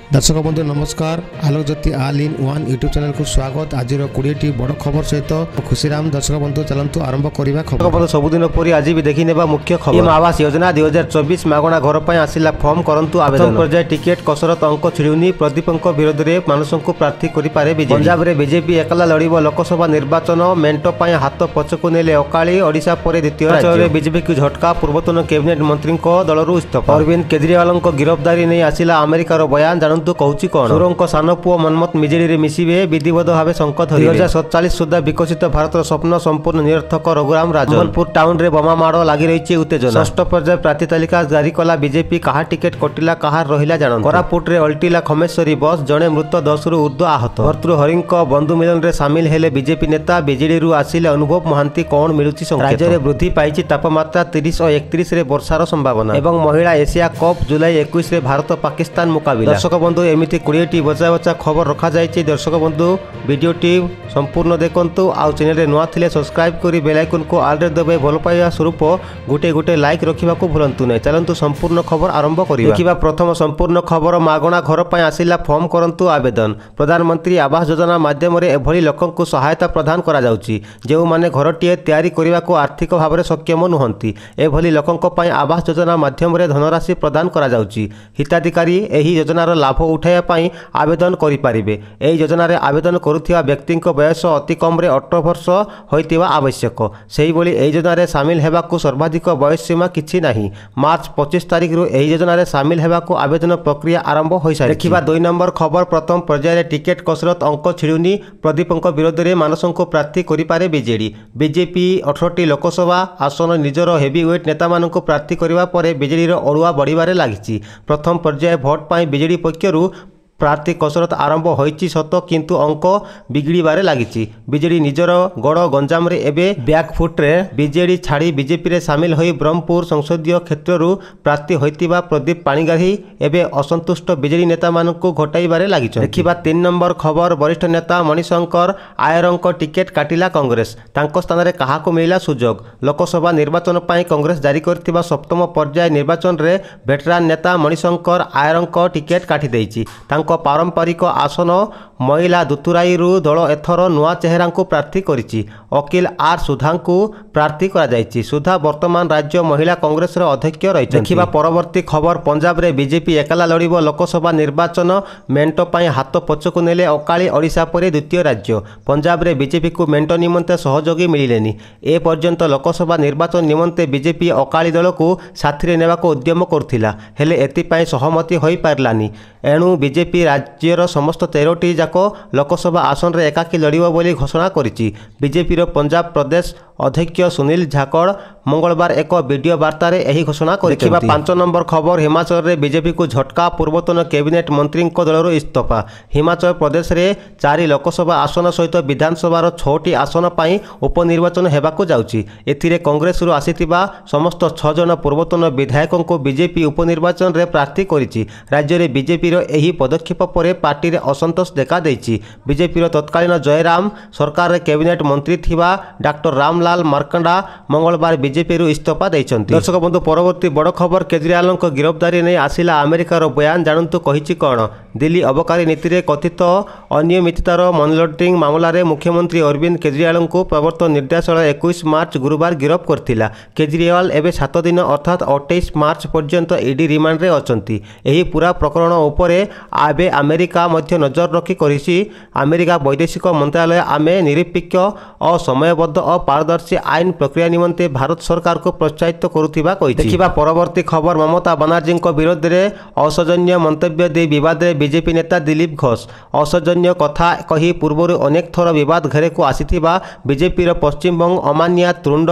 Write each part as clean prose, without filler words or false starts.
दर्शक बंधु नमस्कार। Alok Jyoti all in one YouTube channel को स्वागत। आज 20 बड़ खबर सहित खुशीराम दर्शक बंधु चलतु आरंभ करवा खबर बंधु सबुदिन परी आज भी देखी नेबा मुख्य खबर। आवास योजना 2024 मागणा घर पर आसिला फॉर्म करंतु आवेदन पर्याय टिकेट कसरत अंक छिड़ुनी प्रदीपक विरोध में मानसों प्रार्थी करें बीजेपी। पंजाब में बीजेपी एकला लड़ब लोकसभा निर्वाचन मेंट हाथ पछकु नेले अकाली ओडिशा पर द्वितीय राज्य। बीजेपी को झटका पूर्वतन कैबिनेट मंत्री दलरू इस्तीफा। अरविंद केजरीवाल गिरफ्तारी नहीं आसिला अमेरिकार बयान जानतु कहूँ कौन। सुरंग सानो पुओ मनमत मिजेड़ी मिसिबे विधिवत भाव शंख धरिबे। 2047 सुधा विकसित भारत स्वप्न संपूर्ण निरर्थक रघुराम राजन। जबलपुर टाउन रे बोमा माड़ लगी रही उत्तेजना। षष्ठ पर्याय प्रार्थी तालिका जारी कला बीजेपी। कहा टिकेट कटिला कहार रहिला जानन। कोरापुट रे अल्टिला खमेश्वरी बस जड़े मृत 10 रु ऊर्ध्व आहत। भर्तृहरि बंधु मिलन रे सामिल हेले बीजेपी नेता। बीजेडी रु आसिले अनुभव महांती कौन मिलुची संकेत। राज्य में वृद्धि पाई तापमात्रा 30 और 31 रे वर्षार संभावना। एवं महिला एशिया कप जुलाई 21 रे भारत पाकिस्तान मुकाबला। दर्शक बंधु एमती 20 बचा बचा खबर रखा जाए। दर्शक बंधु वीडियोटी संपूर्ण देखंतु। आउ चैनल रे नुआ थिले सब्सक्राइब करी बेल आइकन को ऑल रे दबाई भल पाइबा स्वरूप गोटे गोटे लाइक रखिबा को भूलंतु नै। चलंतु संपूर्ण खबर आरंभ करिबा। देखिबा प्रथम संपूर्ण खबर। मागणा घर पर आसिला फॉर्म करंतु आवेदन। प्रधानमंत्री आवास योजना माध्यम रे एभली लोकंकु सहायता प्रदान करा जाउची जेउ माने घरटिए तयारी करिबा को आर्थिक भाव सक्षम नुहंती। एभली लोकंक पय आवास योजना माध्यम रे धनराशि प्रदान करा जाउची। हिताधिकारी एही योजनार लाभ उठाया पाई आवेदन करिपारिबे। एही योजना रे आवेदन करुथिबा व्यक्तिंक बयस अति कम रे 18 वर्ष होइतिबा आवश्यक। सेही बोली एही योजना रे शामिल हेबाकु सर्वाधिक बयस सीमा किछि नाही। मार्च 25 तारिख रु एही योजना रे शामिल हेबाकु आवेदन प्रक्रिया आरंभ होई सारी। देखिबा 2 नंबर खबर। प्रथम पर्याय रे टिकेट कसरत अंक छिड़ुनी प्रदीपक विरोध में मानसों प्रार्थी करिपारे बीजेडी। बीजेपी 18टी लोकसभा आसन निजर हेवीवेट नेता मानक प्रार्थी करिबा परे बीजेडी रो अड़ुआ बढ़िबारे लागिछि। प्रथम पर्याय भोट पाई बीजेडी पक्षरु प्रार्थी कसरत आरंभ होइछि सत किंतु अंक बिगड़बारे लगी। बीजेडी निजर गड़ गंजाम रे एबे बैकफुट रे बीजेडी छाड़ी बीजेपी रे सामिल होई ब्रह्मपुर संसदीय क्षेत्रु प्रार्थी होइतिबा प्रदीप पाणिग्राही एबे असंतुष्ट बीजेडी नेता मानकु घटाइबारे लागि। देखिबा 3 नंबर खबर। वरिष्ठ नेता मणिशंकर आयरंक टिकेट काटिला कांग्रेस। तांको स्थान रे काहाको मिलिला सुजोग। लोकसभा निर्वाचन पाई कांग्रेस जारी करथिबा सप्तम पर्याय निर्वाचन रे वेटरान नेता मणिशंकर आयरंक टिकेट काटी दैछि। पारंपरिक आसन महिला दुतुराई दल एथर नुआ चेहरा को प्रार्थी करिछि। वकील आर सुधा को प्रार्थी करा जायछि। सुधा वर्तमान राज्य महिला कांग्रेस अध्यक्ष रही। देखिबा परवर्ती खबर। पंजाब रे बीजेपी एकला लड़ब लोकसभा निर्वाचन मेंट पाई हाथ पछकु नेले अकाली ओडिशा पर द्वितीय राज्य। पंजाब रे बीजेपी को मेंट निमंते सहयोगी मिलिलेनी। ए पर्यंत लोकसभा निर्वाचन निमंते बीजेपी अकाली दल को साथी नेबा को उद्यम करथिला हेले एतिपाई सहमति होई पारलानी। एणु बीजेपी राज्यर समस्त 13टी जाक लोकसभा आसन रे एकाकी लड़ब बोली घोषणा करिछि। बीजेपी रो पंजाब प्रदेश अध्यक्ष सुनील झाकड़ मंगलवार एक वीडियो वार्ता रे एही घोषणा करिछि। 5 नंबर खबर। हिमाचल रे बीजेपी को झटका पूर्वतन कैबिनेट मंत्री दलर इस्तीफा। हिमाचल प्रदेश रे 4 लोकसभा आसन सहित विधानसभा 6टी आसन पाई उपनिर्वाचन हेबाकु जाउछि। एथिरे कांग्रेस रु आसीतिबा समस्त 6 जन पूर्वतन विधायकों को बीजेपी उपनिर्वाचन रे प्रार्थी करिछि। राज्य रे बीजेपी रो एही पदक्षेप परे पार्टी रे असंतोष देखा दैछि। बीजेपी रो तत्कालीन जयराम सरकार रे कैबिनेट मंत्री थिबा डॉक्टर रामलाल मार्कंडा मंगलवार बीजेपी रु इस्तीफा दैछन्ति। दर्शक बंधु परवर्ती बड़ खबर। केजरीवाल गिरफ्तारी नहीं आसिला अमेरिकार बयान जानतु कहिछि कौन। दिल्ली अबकारी नीति रे कथित अनियमिततार मनी लॉन्ड्रिंग मामला रे मुख्यमंत्री अरविंद केजरीवाल को प्रवर्तन निर्देशालय 21 मार्च गुरुवार गिरफ्त करथिला। केजरीवाल एबे 7 दिन अर्थात 28 मार्च पर्यंत ईडी रिमांड रे अछंती। एही पूरा प्रकरण उपरे आबे अमेरिका मध्य नजर रखी करिछि। अमेरिका वैदेशिक मंत्रालय आमे निरपेक्ष और समयबद्ध और पारदर्शी आईन प्रक्रिया निमंते भारत सरकार को प्रोत्साहित करुथिबा कहिछि। देखिबा परवर्ती खबर। ममता बनर्जी विरोध में असौजन्य मंतव्य दे विवाद रे बीजेपी नेता दिलीप घोष। असौजन्य कथा कही पूर्व अनेक थर विवाद घेरे को आसीथिबा बीजेपी पश्चिमबंग अमानिया तुंड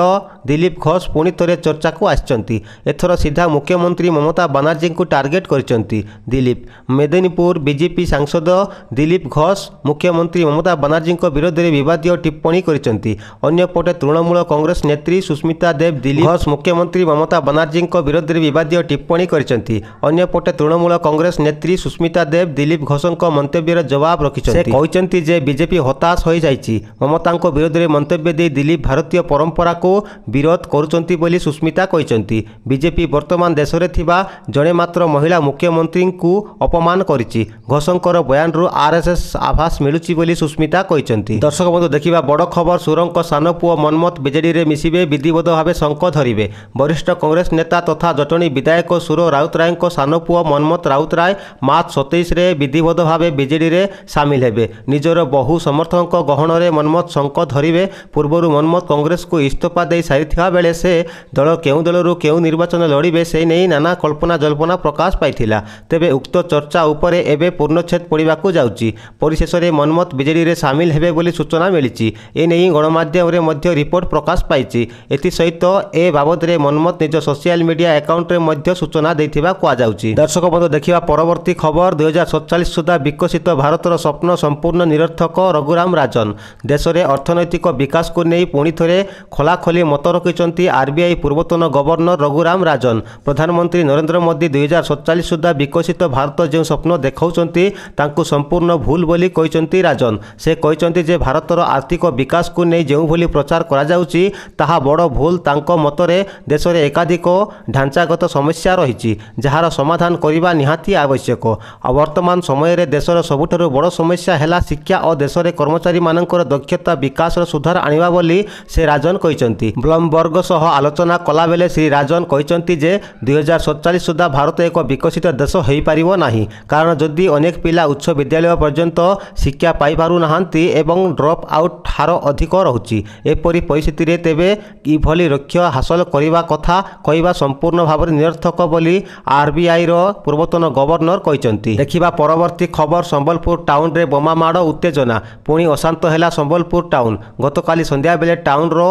दिलीप घोष पुणी थे चर्चा को आसिचंती। एथर सीधा मुख्यमंत्री ममता बनर्जी को टार्गेट करचंती दिलीप। मेदिनीपुर बीजेपी सांसद दिलीप घोष मुख्यमंत्री ममता बनर्जी विरोध में विवादीय टिप्पणी करचंती। अन्यपटे तृणमूल कांग्रेस नेत्री सुष्मिता देव दिलीप घोष मुख्यमंत्री ममता बनर्जी विरोध में विवादीय टिप्पणी करचंती। अन्यपटे तृणमूल कांग्रेस नेत्री सुष्मिता देव ଦେବ ଦିଲ୍ଲୀପ ଘୋଷଙ୍କ ମନ୍ତବ୍ୟର ଜବାବ ରଖିଛନ୍ତି। ସେ କହିଛନ୍ତି ଯେ ବିଜେପି ହତାଶ ହୋଇଯାଇଛି। ମମତାଙ୍କ ବିରୋଧରେ ମନ୍ତବ୍ୟ ଦେଇ ଦିଲ୍ଲୀପ ଭାରତୀୟ ପରମ୍ପରାକୁ ବିରୋଧ କରୁଛନ୍ତି ବୋଲି ସୁସ୍ମିତା କହିଛନ୍ତି। ବିଜେପି ବର୍ତ୍ତମାନ ଦେଶରେ ଥିବା ଜଣେ ମାତ୍ର ମହିଳା ମୁଖ୍ୟମନ୍ତ୍ରୀଙ୍କୁ ଅପମାନ କରିଛି। ଘୋଷଙ୍କର ବୟାନରୁ ଆର୍ଏସ୍ଏସ୍ ଆଭାସ ମିଳୁଛି ବୋଲି ସୁସ୍ମିତା କହିଛନ୍ତି। ଦର୍ଶକ ବନ୍ଧୁ, ଦେଖିବା ବଡ଼ ଖବର। ସୁରଙ୍କ ସାନ ପୁଅ ମନ୍ମଥ ବିଜେଡିରେ ମିଶିବେ, ବିଧିବଦ୍ଧ ଭାବେ ଶଙ୍ଖ ଧରିବେ। ବରିଷ୍ଠ କଂଗ୍ରେସ ନେତା ତଥା ଜଟଣୀ ବିଧାୟକ ସୁର ରାଉତରାୟଙ୍କ ସାନ ପୁଅ ମନ୍ମଥ ରାଉତରାୟ ମାର୍ଚ୍ଚ 27ରେ ବିଧିବଦ୍ଧ ଭାବେ ବିଜେଡିରେ ସାମିଲ ହେବେ। ନିଜର ବହୁ ସମର୍ଥକଙ୍କ ଗହଣରେ ମନ୍ମଥ ଶଙ୍ଖ ଧରିବେ। ପୂର୍ବରୁ ମନ୍ମଥ କଂଗ୍ରେସକୁ ଇସ୍ତଫା ଦେଇ ସାରିଥିବା ବେଳେ ସେ ଦଳ କେଉଁ ଦଳରୁ କେଉଁ ନିର୍ବାଚନ ଲଢ଼ିବେ ସେ ନେଇ ନାନା କଳ୍ପନା ଜଳ୍ପନା ପ୍ରକାଶ ପାଇଥିଲା। ତେବେ ଉକ୍ତ ଚର୍ଚ୍ଚା ଉପରେ ଏବେ ପୂର୍ଣ୍ଣଚ୍ଛେଦ ପଡ଼ିବାକୁ ଯାଉଛି। ପରିଶେଷରେ ମନ୍ମଥ ବିଜେଡିରେ ସାମିଲ ହେବେ ବୋଲି ସୂଚନା ମିଳିଛି। ଏନେଇ ଗଣମାଧ୍ୟମରେ ମଧ୍ୟ ରିପୋର୍ଟ ପ୍ରକାଶ ପାଇଛି। ଏଥିସହିତ ଏ ବାବଦରେ ମନ୍ମଥ ନିଜ ସୋସିଆଲ ମିଡିଆ ଆକାଉଣ୍ଟରେ ମଧ୍ୟ ସୂଚନା ଦେଇଥିବା କୁହାଯାଉଛି। ଦର୍ଶକ ବନ୍ଧୁ, ଦେଖିବା ପରବର୍ତ୍ତୀ ଖବର। 2047 ସୁଦ୍ଧା ବିକଶିତ ଭାରତର ସ୍ୱପ୍ନ ସମ୍ପୂର୍ଣ୍ଣ ନିରର୍ଥକ। ରଘୁରାମ ରାଜନ। ଦେଶରେ ଅର୍ଥନୈତିକ ବିକାଶକୁ ନେଇ ପୁଣି ଥରେ ଖୋଲାଖୋଲି ମତ ରଖିଛନ୍ତି ଆର୍ବିଆଇ ପୂର୍ବତନ ଗଭର୍ଣ୍ଣର ରଘୁରାମ ରାଜନ। ପ୍ରଧାନମନ୍ତ୍ରୀ ନରେନ୍ଦ୍ର ମୋଦି 2047 ସୁଦ୍ଧା ବିକଶିତ ଭାରତ ଯେଉଁ ସ୍ୱପ୍ନ ଦେଖାଉଛନ୍ତି ତାଙ୍କୁ ସମ୍ପୂର୍ଣ୍ଣ ଭୁଲ ବୋଲି କହିଛନ୍ତି ରାଜନ। ସେ କହିଛନ୍ତି ଯେ ଭାରତର ଆର୍ଥିକ ବିକାଶକୁ ନେଇ ଯେଉଁଭଳି ପ୍ରଚାର କରାଯାଉଛି ତାହା ବଡ଼ ଭୁଲ। ତାଙ୍କ ମତରେ ଦେଶରେ ଏକାଧିକ ଢାଞ୍ଚାଗତ ସମସ୍ୟା ରହିଛି ଯାହାର ସମାଧାନ କରିବା ନିହାତି ଆବଶ୍ୟକ। ଆଉ ବର୍ତ୍ତମାନ ସମୟରେ ଦେଶର ସବୁଠାରୁ ବଡ଼ ସମସ୍ୟା ହେଲା ଶିକ୍ଷା ଓ ଦେଶରେ କର୍ମଚାରୀମାନଙ୍କର ଦକ୍ଷତା ବିକାଶର ସୁଧାର ଆଣିବା ବୋଲି ସେ ରାଜନ କହିଛନ୍ତି। ବ୍ଲମବର୍ଗ ସହ ଆଲୋଚନା କଲାବେଳେ ଶ୍ରୀ ରାଜନ କହିଛନ୍ତି ଯେ 2047 ସୁଦ୍ଧା ଭାରତ ଏକ ବିକଶିତ ଦେଶ ହୋଇପାରିବ ନାହିଁ, କାରଣ ଯଦି ଅନେକ ପିଲା ଉଚ୍ଚ ବିଦ୍ୟାଳୟ ପର୍ଯ୍ୟନ୍ତ ଶିକ୍ଷା ପାଇପାରୁନାହାନ୍ତି ଏବଂ ଡ୍ରପ୍ ଆଉଟ୍ ହାର ଅଧିକ ରହୁଛି। ଏପରି ପରିସ୍ଥିତିରେ ତେବେ କିଭଳି ଲକ୍ଷ୍ୟ ହାସଲ କରିବା କଥା କହିବା ସମ୍ପୂର୍ଣ୍ଣ ଭାବରେ ନିରର୍ଥକ ବୋଲି ଆର୍ବିଆଇର ପୂର୍ବତନ ଗଭର୍ଣ୍ଣର କହିଛନ୍ତି। ଦେଖିବା ପରବର୍ତ୍ତୀ ଖବର। ସମ୍ବଲପୁର ଟାଉନରେ ବୋମାମାଡ଼ ଉତ୍ତେଜନା। ପୁଣି ଅଶାନ୍ତ ହେଲା ସମ୍ବଲପୁର ଟାଉନ। ଗତକାଲି ସନ୍ଧ୍ୟାବେଳେ ଟାଉନର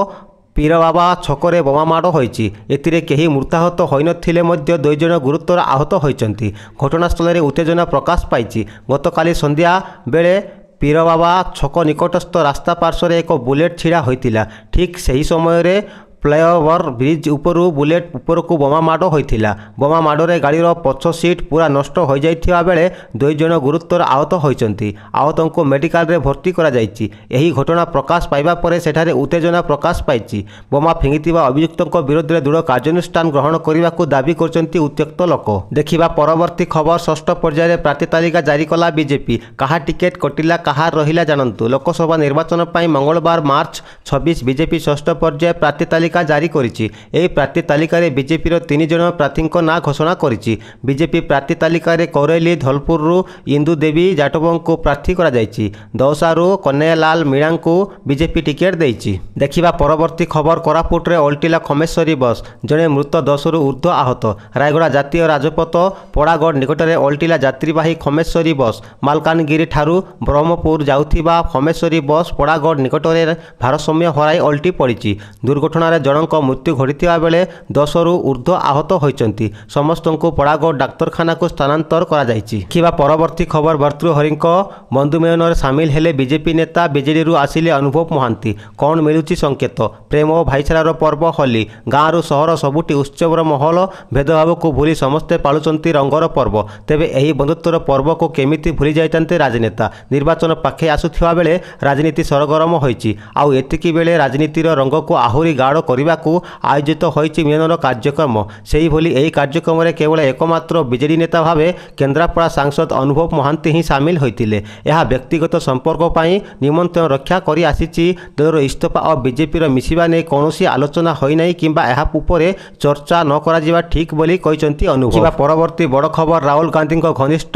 ପୀରବାବା ଛକରେ ବୋମାମାଡ଼ ହୋଇଛି। ଏଥିରେ କେହି ମୃତାହତ ହୋଇନଥିଲେ ମଧ୍ୟ 2 ଜଣ ଗୁରୁତର ଆହତ ହୋଇଛନ୍ତି। ଘଟଣାସ୍ଥଳରେ ଉତ୍ତେଜନା ପ୍ରକାଶ ପାଇଛି। ଗତକାଲି ସନ୍ଧ୍ୟା ବେଳେ ପୀରବାବା ଛକ ନିକଟସ୍ଥ ରାସ୍ତା ପାର୍ଶ୍ୱରେ ଏକ ବୁଲେଟ୍ ଛିଡ଼ା ହୋଇଥିଲା। ଠିକ୍ ସେହି ସମୟରେ ଫ୍ଲାଏଓଭର ବ୍ରିଜ ଉପରୁ ବୁଲେଟ୍ ଉପରକୁ ବୋମା ମାଡ଼ ହୋଇଥିଲା। ବୋମା ମାଡ଼ରେ ଗାଡ଼ିର ପଛ ସିଟ୍ ପୁରା ନଷ୍ଟ ହୋଇଯାଇଥିବା ବେଳେ 2 ଜଣ ଗୁରୁତର ଆହତ ହୋଇଛନ୍ତି। ଆହତଙ୍କୁ ମେଡିକାଲରେ ଭର୍ତ୍ତି କରାଯାଇଛି। ଏହି ଘଟଣା ପ୍ରକାଶ ପାଇବା ପରେ ସେଠାରେ ଉତ୍ତେଜନା ପ୍ରକାଶ ପାଇଛି। ବୋମା ଫିଙ୍ଗିଥିବା ଅଭିଯୁକ୍ତଙ୍କ ବିରୋଧରେ ଦୃଢ଼ କାର୍ଯ୍ୟାନୁଷ୍ଠାନ ଗ୍ରହଣ କରିବାକୁ ଦାବି କରିଛନ୍ତି ଉତ୍ତ୍ୟକ୍ତ ଲୋକ। ଦେଖିବା ପରବର୍ତ୍ତୀ ଖବର। ଷଷ୍ଠ ପର୍ଯ୍ୟାୟରେ ପ୍ରାର୍ଥୀ ତାଲିକା ଜାରି କଲା ବିଜେପି। କାହା ଟିକେଟ କଟିଲା, କାହାର ରହିଲା ଜାଣନ୍ତୁ। ଲୋକସଭା ନିର୍ବାଚନ ପାଇଁ ମଙ୍ଗଳବାର ମାର୍ଚ୍ଚ 26 ବିଜେପି ଷଷ୍ଠ ପର୍ଯ୍ୟାୟ ପ୍ରାର୍ଥୀ ତାଲିକା ଜାରି କରିଛି। ଏହି ପ୍ରାର୍ଥୀ ତାଲିକାରେ ବିଜେପିର 3 ଜଣ ପ୍ରାର୍ଥୀଙ୍କ ନାଁ ଘୋଷଣା କରିଛି। ବିଜେପି ପ୍ରାର୍ଥୀ ତାଲିକାରେ କୌରେଲି ଧଲପୁରରୁ ଇନ୍ଦୁ ଦେବୀ ଜାଟବଙ୍କୁ ପ୍ରାର୍ଥୀ କରାଯାଇଛି। ଦୌସାରୁ କହ୍ନୈୟାଲାଲ ମୀଣାଙ୍କୁ ବିଜେପି ଟିକେଟ ଦେଇଛି। ଦେଖିବା ପରବର୍ତ୍ତୀ ଖବର। କୋରାପୁଟରେ ଓଲଟିଲା ଖମେଶ୍ୱରୀ ବସ୍, ଜଣେ ମୃତ, 10ରୁ ଉର୍ଦ୍ଧ୍ୱ ଆହତ। ରାୟଗଡ଼ା ଜାତୀୟ ରାଜପଥ ପଡ଼ାଗଡ଼ ନିକଟରେ ଓଲଟିଲା ଯାତ୍ରୀବାହୀ ଖମେଶ୍ୱରୀ ବସ୍। ମାଲକାନଗିରି ଠାରୁ ବ୍ରହ୍ମପୁର ଯାଉଥିବା ଖମେଶ୍ୱରୀ ବସ୍ ପଡ଼ାଗଡ଼ ନିକଟରେ ଭାରସାମ୍ୟ ହରାଇ ଓଲଟି ପଡ଼ିଛି। ଦୁର୍ଘଟଣାରେ ଜଣଙ୍କ ମୃତ୍ୟୁ ଘଟିଥିବା ବେଳେ 10ରୁ ଉର୍ଦ୍ଧ୍ୱ ଆହତ ହୋଇଛନ୍ତି। ସମସ୍ତଙ୍କୁ ପଡ଼ାଗଡ଼ ଡାକ୍ତରଖାନାକୁ ସ୍ଥାନାନ୍ତର କରାଯାଇଛି। ଦେଖିବା ପରବର୍ତ୍ତୀ ଖବର। ଭର୍ତ୍ତୃହରିଙ୍କ ବନ୍ଧୁ ମିଳନରେ ସାମିଲ ହେଲେ ବିଜେପି ନେତା। ବିଜେଡିରୁ ଆସିଲେ ଅନୁଭବ ମହାନ୍ତି। କ'ଣ ମିଳୁଛି ସଂକେତ? ପ୍ରେମ ଓ ଭାଇଚାରାର ପର୍ବ ହୋଲି। ଗାଁରୁ ସହର ସବୁଠି ଉତ୍ସବର ମହଲ। ଭେଦଭାବକୁ ଭୁଲି ସମସ୍ତେ ପାଳୁଛନ୍ତି ରଙ୍ଗର ପର୍ବ। ତେବେ ଏହି ବନ୍ଧୁତ୍ୱର ପର୍ବକୁ କେମିତି ଭୁଲି ଯାଇଥାନ୍ତେ ରାଜନେତା? ନିର୍ବାଚନ ପାଖେଇ ଆସୁଥିବା ବେଳେ ରାଜନୀତି ସରଗରମ ହୋଇଛି। ଆଉ ଏତିକି ବେଳେ ରାଜନୀତିର ରଙ୍ଗକୁ ଆହୁରି ଗାଢ଼ କରିବାକୁ ଆୟୋଜିତ ହୋଇଛି ମିଳନର କାର୍ଯ୍ୟକ୍ରମ। ସେହିଭଳି ଏହି କାର୍ଯ୍ୟକ୍ରମରେ କେବଳ ଏକମାତ୍ର ବିଜେଡି ନେତା ଭାବେ କେନ୍ଦ୍ରାପଡ଼ା ସାଂସଦ ଅନୁଭବ ମହାନ୍ତି ହିଁ ସାମିଲ ହୋଇଥିଲେ। ଏହା ବ୍ୟକ୍ତିଗତ ସମ୍ପର୍କ ପାଇଁ ନିମନ୍ତ୍ରଣ ରକ୍ଷା କରି ଆସିଛି। ଦଳର ଇସ୍ତଫା ଓ ବିଜେପିର ମିଶିବା ନେଇ କୌଣସି ଆଲୋଚନା ହୋଇନାହିଁ କିମ୍ବା ଏହା ଉପରେ ଚର୍ଚ୍ଚା ନ କରାଯିବା ଠିକ୍ ବୋଲି କହିଛନ୍ତି ଅନୁଭବ। ପରବର୍ତ୍ତୀ ବଡ଼ ଖବର। ରାହୁଲ ଗାନ୍ଧୀଙ୍କ ଘନିଷ୍ଠ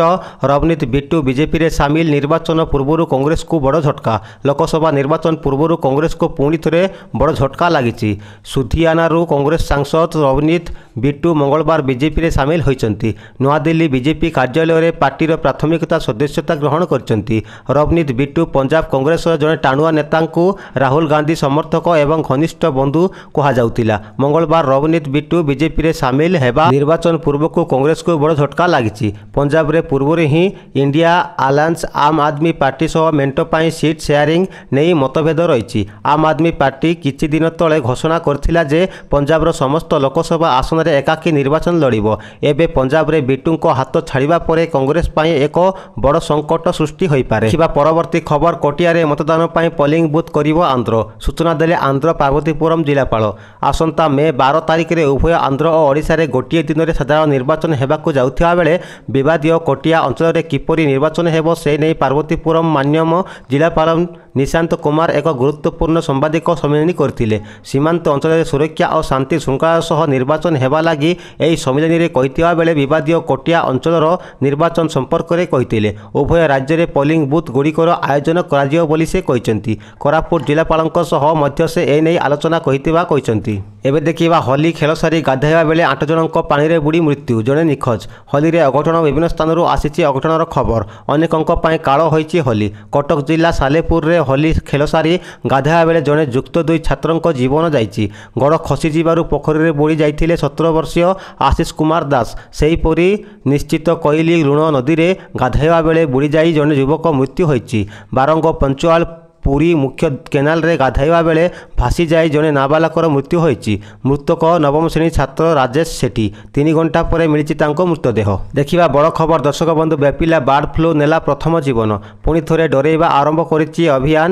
ରବନୀତ ବିଟ୍ଟୁ ବିଜେପିରେ ସାମିଲ। ନିର୍ବାଚନ ପୂର୍ବରୁ କଂଗ୍ରେସକୁ ବଡ଼ ଝଟକା। ଲୋକସଭା ନିର୍ବାଚନ ପୂର୍ବରୁ କଂଗ୍ରେସକୁ ପୁଣି ଥରେ ବଡ଼ ଝଟକା ଲାଗିଛି। ସୁଧିଆନାରୁ କଂଗ୍ରେସ ସାଂସଦ ରବନୀତ ବିଟ୍ଟୁ ମଙ୍ଗଳବାର ବିଜେପିରେ ସାମିଲ ହୋଇଛନ୍ତି। ନୂଆଦିଲ୍ଲୀ ବିଜେପି କାର୍ଯ୍ୟାଳୟରେ ପାର୍ଟିର ପ୍ରାଥମିକତା ସଦସ୍ୟତା ଗ୍ରହଣ କରିଛନ୍ତି। ରବନୀତ ବିଟ୍ଟୁ ପଞ୍ଜାବ କଂଗ୍ରେସର ଜଣେ ଟାଣୁଆ ନେତାଙ୍କୁ ରାହୁଲ ଗାନ୍ଧୀ ସମର୍ଥକ ଏବଂ ଘନିଷ୍ଠ ବନ୍ଧୁ କୁହାଯାଉଥିଲା। ମଙ୍ଗଳବାର ରବନୀତ ବିଟ୍ଟୁ ବିଜେପିରେ ସାମିଲ ହେବା ନିର୍ବାଚନ ପୂର୍ବକୁ କଂଗ୍ରେସକୁ ବଡ଼ ଝଟକା ଲାଗିଛି। ପଞ୍ଜାବରେ ପୂର୍ବରୁ ହିଁ India alliance Aam Aadmi party ସହ ମେଣ୍ଟ ପାଇଁ ସିଟ୍ ସେୟାରିଂ ନେଇ ମତଭେଦ ରହିଛି। ଆମ୍ ଆଦମୀ ପାର୍ଟି କିଛି ଦିନ ତଳେ ଘୋଷଣା କରିଥିଲା ଯେ ପଞ୍ଜାବର ସମସ୍ତ ଲୋକସଭା ଆସନରେ ଆସନରେ ଏକାକୀ ନିର୍ବାଚନ ଲଢ଼ିବ। ଏବେ ପଞ୍ଜାବରେ ବିଟୁଙ୍କ ହାତ ଛାଡ଼ିବା ପରେ କଂଗ୍ରେସ ପାଇଁ ଏକ ବଡ଼ ସଙ୍କଟ ସୃଷ୍ଟି ହୋଇପାରେ। ଦେଖିବା ପରବର୍ତ୍ତୀ ଖବର, କୋଟିଆରେ ମତଦାନ ପାଇଁ ପୋଲିଂ ବୁଥ୍ କରିବ ଆନ୍ଧ୍ର। ସୂଚନା ଦେଲେ ଆନ୍ଧ୍ର ପାର୍ବତୀପୁରମ୍ ଜିଲ୍ଲାପାଳ। ଆସନ୍ତା ମେ 12 ତାରିଖରେ ଉଭୟ ଆନ୍ଧ୍ର ଓ ଓଡ଼ିଶାରେ ଗୋଟିଏ ଦିନରେ ସାଧାରଣ ନିର୍ବାଚନ ହେବାକୁ ଯାଉଥିବା ବେଳେ ବିବାଦୀୟ କୋଟିଆ ଅଞ୍ଚଳରେ କିପରି ନିର୍ବାଚନ ହେବ ସେ ନେଇ ପାର୍ବତୀପୁରମ୍ ମାନ୍ୟମ ଜିଲ୍ଲାପାଳ ନିଶାନ୍ତ କୁମାର ଏକ ଗୁରୁତ୍ୱପୂର୍ଣ୍ଣ ସାମ୍ବାଦିକ ସମ୍ମିଳନୀ କରିଥିଲେ। ସୀମାନ୍ତ ଅଞ୍ଚଳରେ ସୁରକ୍ଷା ଓ ଶାନ୍ତି ଶୃଙ୍ଖଳା ସହ ନିର୍ବାଚନ ହେବା ଲାଗି ଏହି ସମ୍ମିଳନୀରେ କହିଥିବା ବେଳେ ବିବାଦୀୟ କୋଟିଆ ଅଞ୍ଚଳର ନିର୍ବାଚନ ସମ୍ପର୍କରେ କହିଥିଲେ। ଉଭୟ ରାଜ୍ୟରେ ପୋଲିଂ ବୁଥ୍ ଗୁଡ଼ିକର ଆୟୋଜନ କରାଯିବ ବୋଲି ସେ କହିଛନ୍ତି। କୋରାପୁଟ ଜିଲ୍ଲାପାଳଙ୍କ ସହ ମଧ୍ୟ ସେ ଏନେଇ ଆଲୋଚନା କରିଥିବା କହିଛନ୍ତି। ଏବେ ଦେଖିବା ହୋଲି ଖେଳ ସାରି ଗାଧୋଇବା ବେଳେ 8 ଜଣଙ୍କ ପାଣିରେ ବୁଡ଼ି ମୃତ୍ୟୁ, ଜଣେ ନିଖୋଜ। ହୋଲିରେ ଅଘଟଣ, ବିଭିନ୍ନ ସ୍ଥାନରୁ ଆସିଛି ଅଘଟଣର ଖବର। ଅନେକଙ୍କ ପାଇଁ କାଳ ହୋଇଛି ହୋଲି। କଟକ ଜିଲ୍ଲା ସାଲେପୁରରେ ହୋଲି ଖେଳ ସାରି ଗାଧୋଇବା ବେଳେ ଜଣେ ଯୁକ୍ତ 2 ଛାତ୍ରଙ୍କ ଜୀବନ ଯାଇଛି। ଗୋଡ଼ ଖସିଯିବାରୁ ପୋଖରୀରେ ବୁଡ଼ି ଯାଇଥିଲେ 17 ବର୍ଷୀୟ ଆଶିଷ କୁମାର ଦାସ। ସେହିପରି ନିଶ୍ଚିତ କୋଇଲି ଲୁଣ ନଦୀରେ ଗାଧୋଇବା ବେଳେ ବୁଡ଼ିଯାଇ ଜଣେ ଯୁବକ ମୃତ୍ୟୁ ହୋଇଛି। ବାରଙ୍ଗ ପଞ୍ଚୁଆଲ ପୁରୀ ମୁଖ୍ୟ କେନାଲରେ ଗାଧୋଇବା ବେଳେ ଭାସିଯାଇ ଜଣେ ନାବାଳକର ମୃତ୍ୟୁ ହୋଇଛି। ମୃତକ ନବମ ଶ୍ରେଣୀ ଛାତ୍ର ରାଜେଶ ସେଠୀ। 3 ଘଣ୍ଟା ପରେ ମିଳିଛି ତାଙ୍କ ମୃତଦେହ। ଦେଖିବା ବଡ଼ ଖବର, ଦର୍ଶକ ବନ୍ଧୁ, ବ୍ୟାପିଲା ବାର୍ଡ ଫ୍ଲୁ, ନେଲା ପ୍ରଥମ ଜୀବନ। ପୁଣି ଥରେ ଡରେଇବା ଆରମ୍ଭ କରିଛି ଅଭିଯାନ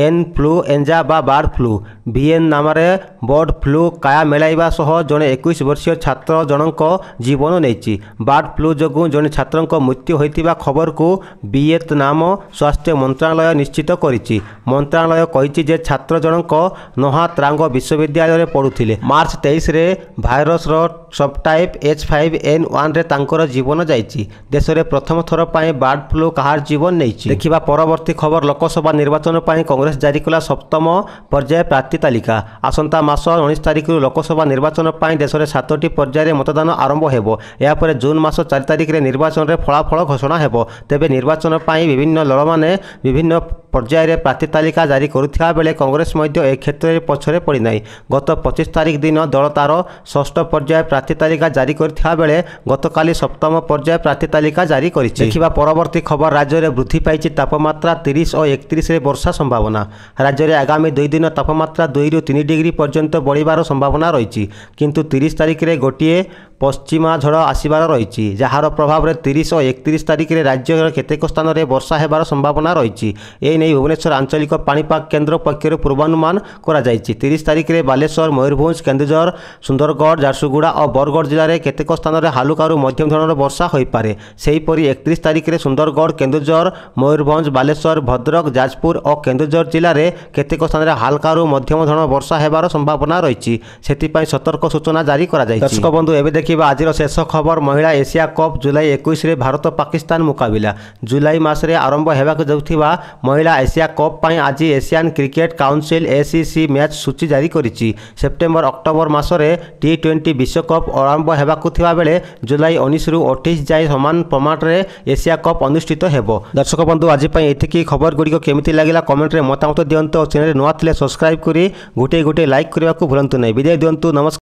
ଇନଫ୍ଲୁଏଞ୍ଜା ବା ବାର୍ଡ ଫ୍ଲୁ। ଭିଏନ୍ ନାମରେ ବର୍ଡ ଫ୍ଲୁ କାୟା ମେଳାଇବା ସହ ଜଣେ 21 ବର୍ଷୀୟ ଛାତ୍ର ଜଣଙ୍କ ଜୀବନ ନେଇଛି। ବାର୍ଡ ଫ୍ଲୁ ଯୋଗୁଁ ଜଣେ ଛାତ୍ରଙ୍କ ମୃତ୍ୟୁ ହୋଇଥିବା ଖବରକୁ ଭିଏତନାମ ସ୍ୱାସ୍ଥ୍ୟ ମନ୍ତ୍ରଣାଳୟ ନିଶ୍ଚିତ କରିଛି। ମନ୍ତ୍ରଣାଳୟ କହିଛି ଯେ ଛାତ୍ର ଜଣଙ୍କ ନୋହା ତ୍ରାଙ୍ଗ ବିଶ୍ୱବିଦ୍ୟାଳୟରେ ପଢ଼ୁଥିଲେ। ମାର୍ଚ୍ଚ 23ରେ ଭାଇରସର ସବଟାଇପ୍ H5N1ରେ ତାଙ୍କର ଜୀବନ ଯାଇଛି। ଦେଶରେ ପ୍ରଥମ ଥର ପାଇଁ ବାର୍ଡ ଫ୍ଲୁ କାହାର ଜୀବନ ନେଇଛି। ଦେଖିବା ପରବର୍ତ୍ତୀ ଖବର, ଲୋକସଭା ନିର୍ବାଚନ ପାଇଁ କଂଗ୍ରେସ ଜାରି କଲା 7ମ ପର୍ଯ୍ୟାୟ ପ୍ରାର୍ଥୀ ତାଲିକା। ଆସନ୍ତା ମାସ 19 ତାରିଖରୁ ଲୋକସଭା ନିର୍ବାଚନ ପାଇଁ ଦେଶରେ 7ଟି ପର୍ଯ୍ୟାୟରେ ମତଦାନ ଆରମ୍ଭ ହେବ। ଏହାପରେ ଜୁନ୍ ମାସ 4 ତାରିଖରେ ନିର୍ବାଚନରେ ଫଳାଫଳ ଘୋଷଣା ହେବ। ତେବେ ନିର୍ବାଚନ ପାଇଁ ବିଭିନ୍ନ ଦଳମାନେ ବିଭିନ୍ନ ପର୍ଯ୍ୟାୟରେ ପ୍ରାର୍ଥୀ ତାଲିକା ଜାରି କରୁଥିବା ବେଳେ କଂଗ୍ରେସ ମଧ୍ୟ ଏ କ୍ଷେତ୍ରରେ ପଛରେ ପଡ଼ିନାହିଁ। ଗତ 25 ତାରିଖ ଦିନ ଦଳ ତାର 6ଠ ପର୍ଯ୍ୟାୟ ପ୍ରାର୍ଥୀ ତାଲିକା ଜାରି କରିଥିବା ବେଳେ ଗତକାଲି 7ମ ପର୍ଯ୍ୟାୟ ପ୍ରାର୍ଥୀ ତାଲିକା ଜାରି କରିଛି। ଦେଖିବା ପରବର୍ତ୍ତୀ ଖବର, ରାଜ୍ୟରେ ବୃଦ୍ଧି ପାଇଛି ତାପମାତ୍ରା, 30 ଓ 31ରେ ବର୍ଷା ସମ୍ଭାବନା। ରାଜ୍ୟରେ ଆଗାମୀ 2 ଦିନ ତାପମାତ୍ରା 2ରୁ 3 ଡିଗ୍ରୀ ପର୍ଯ୍ୟନ୍ତ ବଢ଼ିବାର ସମ୍ଭାବନା ରହିଛି। କିନ୍ତୁ 30 ତାରିଖରେ ଗୋଟିଏ ପଶ୍ଚିମା ଝଡ଼ ଆସିବାର ରହିଛି, ଯାହାର ପ୍ରଭାବରେ 30 ଓ 31 ତାରିଖରେ ରାଜ୍ୟର କେତେକ ସ୍ଥାନରେ ବର୍ଷା ହେବାର ସମ୍ଭାବନା ରହିଛି। ଏ ନେଇ ଭୁବନେଶ୍ୱର ଆଞ୍ଚଳିକ ପାଣିପାଗ କେନ୍ଦ୍ର ପକ୍ଷରୁ ପୂର୍ବାନୁମାନ କରାଯାଇଛି। 30 ତାରିଖରେ ବାଲେଶ୍ୱର, ମୟୂରଭଞ୍ଜ, କେନ୍ଦୁଝର, ସୁନ୍ଦରଗଡ଼, ଝାରସୁଗୁଡ଼ା ଓ ବରଗଡ଼ ଜିଲ୍ଲାରେ କେତେକ ସ୍ଥାନରେ ହାଲୁକାରୁ ମଧ୍ୟମ ଧରଣର ବର୍ଷା ହୋଇପାରେ। ସେହିପରି 31 ତାରିଖରେ ସୁନ୍ଦରଗଡ଼, କେନ୍ଦୁଝର, ମୟୂରଭଞ୍ଜ, ବାଲେଶ୍ୱର, ଭଦ୍ରକ, ଯାଜପୁର ଓ କେନ୍ଦୁଝର ଜିଲ୍ଲାରେ କେତେକ ସ୍ଥାନରେ ହାଲକାରୁ ମଧ୍ୟମ ଧରଣର ବର୍ଷା ହେବାର ସମ୍ଭାବନା ରହିଛି। ସେଥିପାଇଁ ସତର୍କ ସୂଚନା ଜାରି କରାଯାଇଛି। ଦର୍ଶକ ବନ୍ଧୁ, ଏବେ ଦେଖିବା ଆଜିର ଶେଷ ଖବର, ମହିଳା ଏସିଆ କପ୍ ଜୁଲାଇ 21ରେ ଭାରତ ପାକିସ୍ତାନ ମୁକାବିଲା। ଜୁଲାଇ ମାସରେ ଆରମ୍ଭ ହେବାକୁ ଯାଉଥିବା ମହିଳା ଏସିଆ କପ୍ ପାଇଁ ଆଜି Asian cricket council ACC match ସୂଚୀ ଜାରି କରିଛି। ସେପ୍ଟେମ୍ବର ଅକ୍ଟୋବର ମାସରେ T20 ବିଶ୍ୱକପ୍ ଆରମ୍ଭ ହେବାକୁ ଥିବା ବେଳେ ଜୁଲାଇ 19ରୁ 28 ଯାଏଁ ସମାନ ଫର୍ମାଟରେ ଏସିଆ କପ୍ ଅନୁଷ୍ଠିତ ହେବ। ଦର୍ଶକ ବନ୍ଧୁ, ଆଜି ପାଇଁ ଏତିକି। ଖବରଗୁଡ଼ିକ କେମିତି ଲାଗିଲା କମେଣ୍ଟରେ ମତାମତ ଦିଅନ୍ତୁ। ଚ୍ୟାନେଲରେ ନୂଆ ଥିଲେ ସବସ୍କ୍ରାଇବ୍ କରି ଗୋଟିଏ ଲାଇକ୍ କରିବାକୁ ଭୁଲନ୍ତୁ ନାହିଁ। ବିଦାୟ ଦିଅନ୍ତୁ, ନମସ୍କାର।